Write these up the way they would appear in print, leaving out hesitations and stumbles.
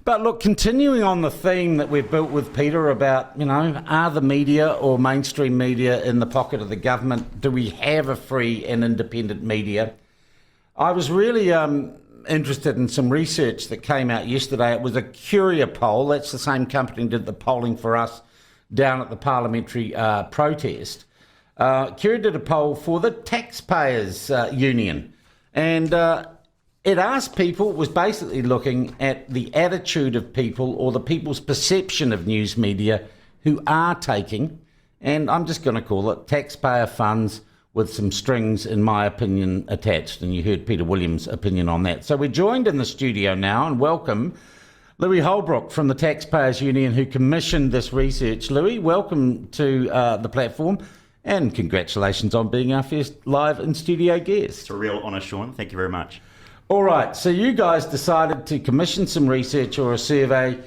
But look, continuing on the theme that we've built with Peter about, are the media or mainstream media in the pocket of the government? Do we have a free and independent media? I was really interested in some research that came out yesterday. It was a Curia poll. That's the same company that did the polling for us down at the parliamentary protest. Curia did a poll for the Taxpayers Union. And it asked people, it was basically looking at the attitude of people or the people's perception of news media who are taking, and I'm just going to call it taxpayer funds with some strings, in my opinion, attached. And you heard Peter Williams' opinion on that. So we're joined in the studio now and welcome Louis Houlbrooke from the Taxpayers Union, who commissioned this research. Louis, welcome to the platform. And congratulations on being our first live in-studio guest. It's a real honour, Sean. Thank you very much. All right, so you guys decided to commission some research or a survey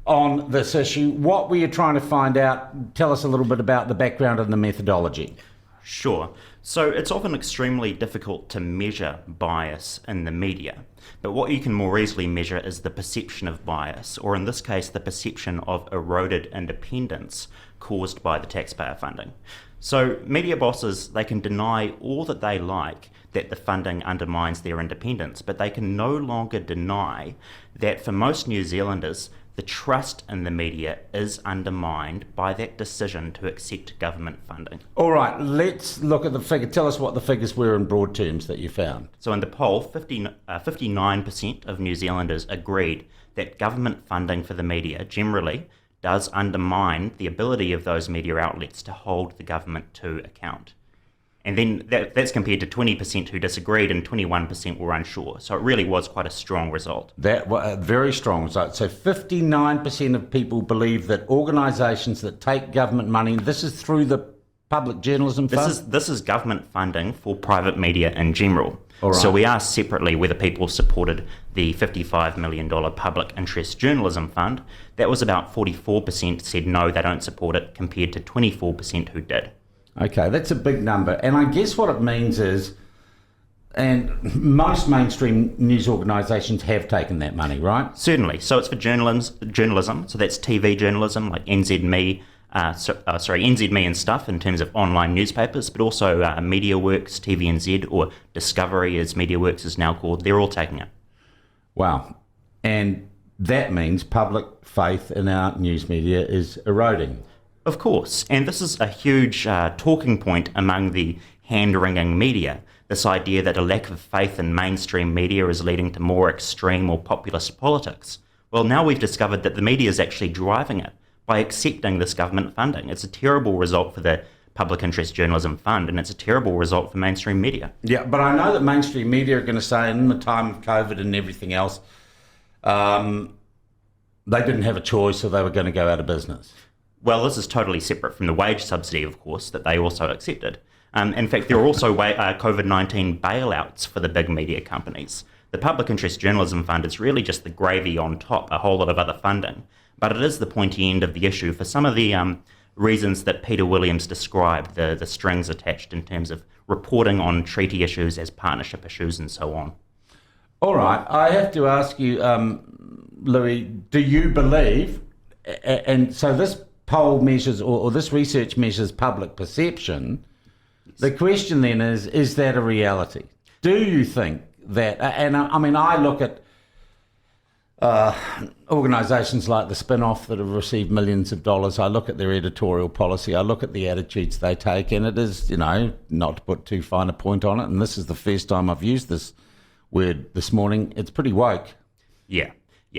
on this issue. What were you trying to find out? Tell us a little bit about the background and the methodology. Sure. So it's often extremely difficult to measure bias in the media, but what you can more easily measure is the perception of bias, or in this case, the perception of eroded independence caused by the taxpayer funding. So media bosses, they can deny all that they like that the funding undermines their independence, but they can no longer deny that for most New Zealanders, the trust in the media is undermined by that decision to accept government funding. All right, let's look at the figure. Tell us what the figures were in broad terms that you found. So in the poll, 59% of New Zealanders agreed that government funding for the media generally does undermine the ability of those media outlets to hold the government to account. And then that's compared to 20% who disagreed and 21% were unsure. So it really was quite a strong result. That was a very strong result. So 59% of people believe that organisations that take government money, this is through the public journalism fund? This is government funding for private media in general. All right. So we asked separately whether people supported the $55 million public interest journalism fund. That was about 44% said no, they don't support it, compared to 24% who did. Okay, that's a big number. And I guess what it means is, and most mainstream news organisations have taken that money, right? Certainly. So it's for journalism. So that's TV journalism like NZME, NZME and stuff in terms of online newspapers, but also MediaWorks, TVNZ, or Discovery as MediaWorks is now called. They're all taking it. Wow. And that means public faith in our news media is eroding. Of course, and this is a huge talking point among the hand-wringing media, this idea that a lack of faith in mainstream media is leading to more extreme or populist politics. Well, now we've discovered that the media is actually driving it by accepting this government funding. It's a terrible result for the Public Interest Journalism Fund, and it's a terrible result for mainstream media. Yeah, but I know that mainstream media are going to say in the time of COVID and everything else, they didn't have a choice, so they were going to go out of business. Well, this is totally separate from the wage subsidy, of course, that they also accepted. In fact, there are also COVID-19 bailouts for the big media companies. The Public Interest Journalism Fund is really just the gravy on top, a whole lot of other funding. But it is the pointy end of the issue for some of the reasons that Peter Williams described, the strings attached in terms of reporting on treaty issues as partnership issues and so on. All right, I have to ask you, Louis, do you believe, and so this poll measures, or this research measures public perception. Yes. The question then is that a reality? Do you think that, and I mean, I look at organisations like the Spin-Off that have received millions of dollars, I look at their editorial policy, I look at the attitudes they take, and it is, not to put too fine a point on it, and this is the first time I've used this word this morning, it's pretty woke. Yeah,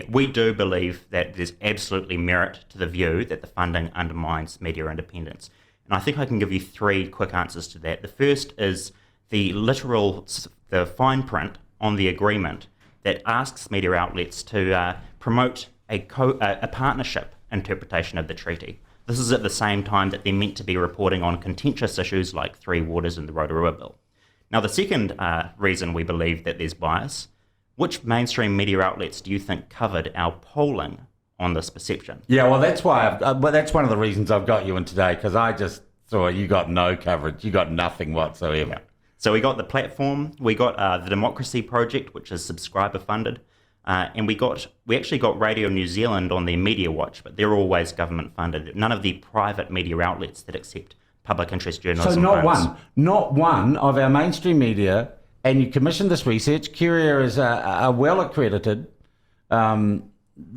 we do believe that there's absolutely merit to the view that the funding undermines media independence. And I think I can give you three quick answers to that. The first is the fine print on the agreement that asks media outlets to promote a partnership interpretation of the treaty. This is at the same time that they're meant to be reporting on contentious issues like Three Waters and the Rotorua Bill. Now, the second reason we believe that there's bias, which mainstream media outlets do you think covered our polling on this perception? Yeah, well, that's why that's one of the reasons I've got you in today, because I just saw you got no coverage, you got nothing whatsoever. Yeah. So we got the platform, we got the Democracy Project, which is subscriber funded, And we actually got Radio New Zealand on their media watch, but they're always government funded. None of the private media outlets that accept public interest journalism. So not one of our mainstream media, and you commissioned this research. Curia is a well accredited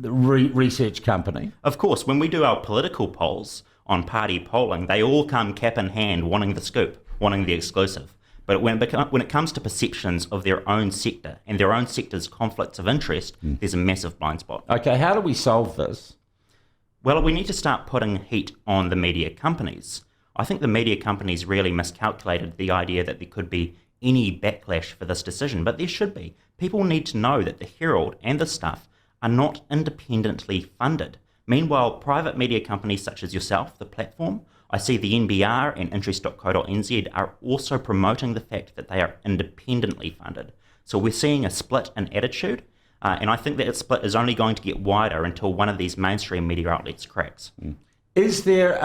research company. Of course, when we do our political polls on party polling, they all come cap in hand wanting the scoop, wanting the exclusive. But when it comes to perceptions of their own sector and their own sector's conflicts of interest, there's a massive blind spot. Okay, how do we solve this? Well, we need to start putting heat on the media companies. I think the media companies really miscalculated the idea that there could be any backlash for this decision, but there should be. People need to know that the Herald and the Stuff are not independently funded. Meanwhile, private media companies such as yourself, the platform, I see the NBR and interest.co.nz are also promoting the fact that they are independently funded. So we're seeing a split in attitude, and I think that split is only going to get wider until one of these mainstream media outlets cracks. Is there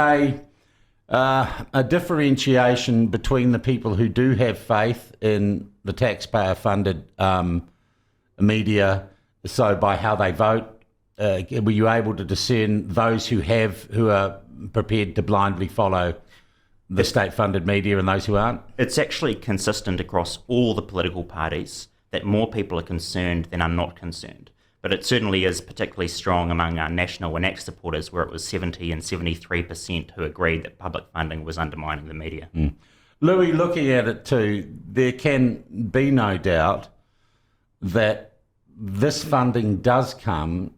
a differentiation between the people who do have faith in the taxpayer-funded media, so by how they vote, were you able to discern those who are prepared to blindly follow the state-funded media and those who aren't? It's actually consistent across all the political parties that more people are concerned than are not concerned. But it certainly is particularly strong among our National and ACT supporters, where it was 70 and 73% who agreed that public funding was undermining the media. Louis, looking at it too, there can be no doubt that this funding does come,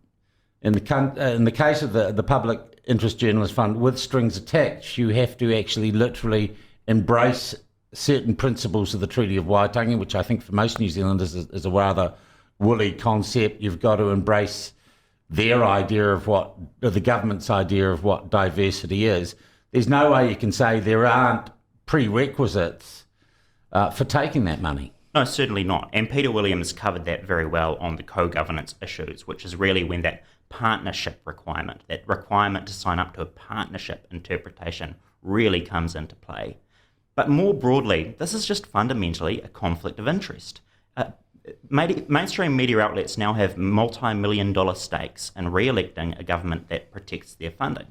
in the case of the Public Interest Journalist Fund, with strings attached. You have to actually literally embrace certain principles of the Treaty of Waitangi, which I think for most New Zealanders is a rather woolly concept. You've got to embrace their idea of the government's idea of what diversity is. There's no way you can say there aren't prerequisites for taking that money. No, certainly not. And Peter Williams covered that very well on the co-governance issues, which is really when that partnership requirement, that requirement to sign up to a partnership interpretation really comes into play. But more broadly, this is just fundamentally a conflict of interest. Mainstream media outlets now have multi-million-dollar stakes in re-electing a government that protects their funding.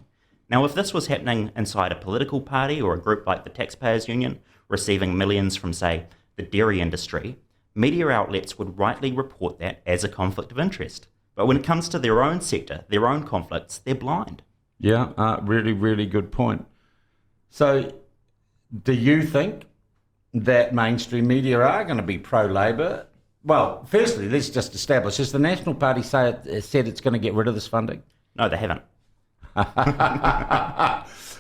Now, if this was happening inside a political party or a group like the Taxpayers Union, receiving millions from, say, the dairy industry, media outlets would rightly report that as a conflict of interest. But when it comes to their own sector, their own conflicts, they're blind. Yeah, really, really good point. So, do you think that mainstream media are going to be pro-Labor? Well, firstly, let's just establish, has the National Party said it's going to get rid of this funding? No, they haven't.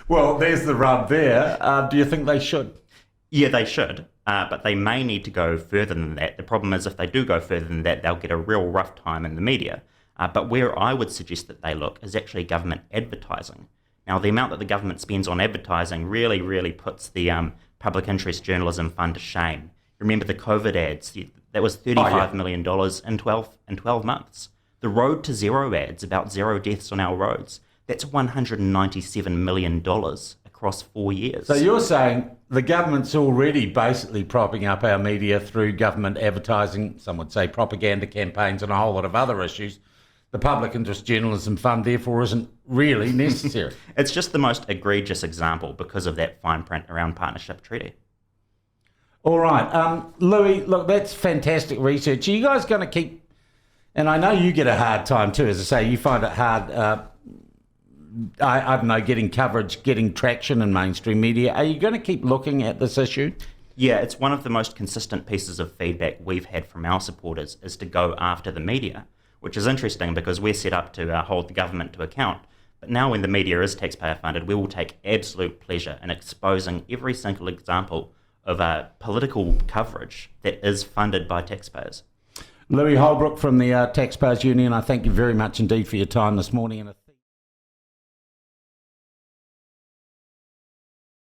Well, there's the rub there. Do you think they should? Yeah, they should, but they may need to go further than that. The problem is if they do go further than that, they'll get a real rough time in the media. But where I would suggest that they look is actually government advertising. Now, the amount that the government spends on advertising really, really puts the Public Interest Journalism Fund to shame. Remember the COVID ads? That was $35 million in 12 months. The Road to Zero ads about zero deaths on our roads, that's $197 million across 4 years. So you're saying the government's already basically propping up our media through government advertising, some would say propaganda campaigns and a whole lot of other issues. The Public Interest Journalism Fund, therefore, isn't really necessary. It's just the most egregious example because of that fine print around partnership treaty. All right. Louis, look, that's fantastic research. Are you guys going to keep, and I know you get a hard time too, as I say, you find it hard, I don't know, getting coverage, getting traction in mainstream media. Are you going to keep looking at this issue? Yeah, it's one of the most consistent pieces of feedback we've had from our supporters is to go after the media, which is interesting because we're set up to hold the government to account. But now when the media is taxpayer funded, we will take absolute pleasure in exposing every single example of political coverage that is funded by taxpayers. Louis Houlbrooke from the Taxpayers Union, I thank you very much indeed for your time this morning.